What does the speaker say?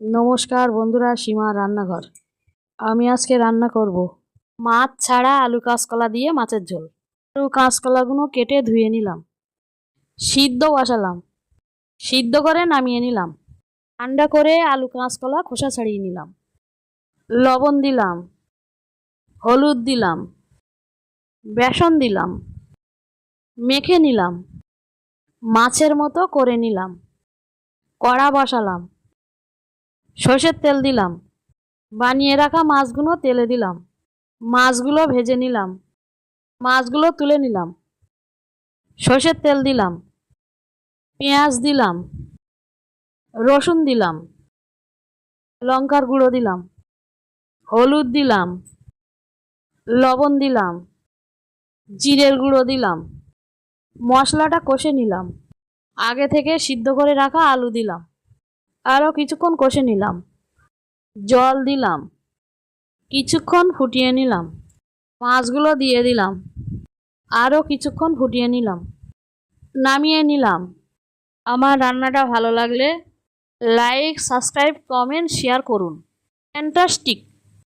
নমস্কার বন্ধুরা, সীমা রান্নাঘর। আমি আজকে রান্না করব মাছ ছাড়া আলু কাঁচকলা দিয়ে মাছের ঝোল। আলু কাঁচকলাগুলো কেটে ধুয়ে নিলাম, সিদ্ধ বসালাম, সিদ্ধ করে নামিয়ে নিলাম। ঠান্ডা করে আলু কাঁচকলা খোসা ছাড়িয়ে নিলাম। লবণ দিলাম, হলুদ দিলাম, বেসন দিলাম, মেখে নিলাম, মাছের মতো করে নিলাম। কড়া বসালাম, সর্ষের তেল দিলাম, বানিয়ে রাখা মাছগুলো তেলে দিলাম। মাছগুলো ভেজে নিলাম, মাছগুলো তুলে নিলাম। সর্ষের তেল দিলাম, পেঁয়াজ দিলাম, রসুন দিলাম, লঙ্কার গুঁড়ো দিলাম, হলুদ দিলাম, লবণ দিলাম, জিরের গুঁড়ো দিলাম। মশলাটা কষে নিলাম। আগে থেকে সিদ্ধ করে রাখা আলু দিলাম, আরও কিছুক্ষণ কষে নিলাম। জল দিলাম, কিছুক্ষণ ফুটিয়ে নিলাম। মাছগুলো দিয়ে দিলাম, আরও কিছুক্ষণ ফুটিয়ে নিলাম। নামিয়ে নিলাম। আমার রান্নাটা ভালো লাগলে লাইক, সাবস্ক্রাইব, কমেন্ট, শেয়ার করুন। ফ্যান্টাস্টিক।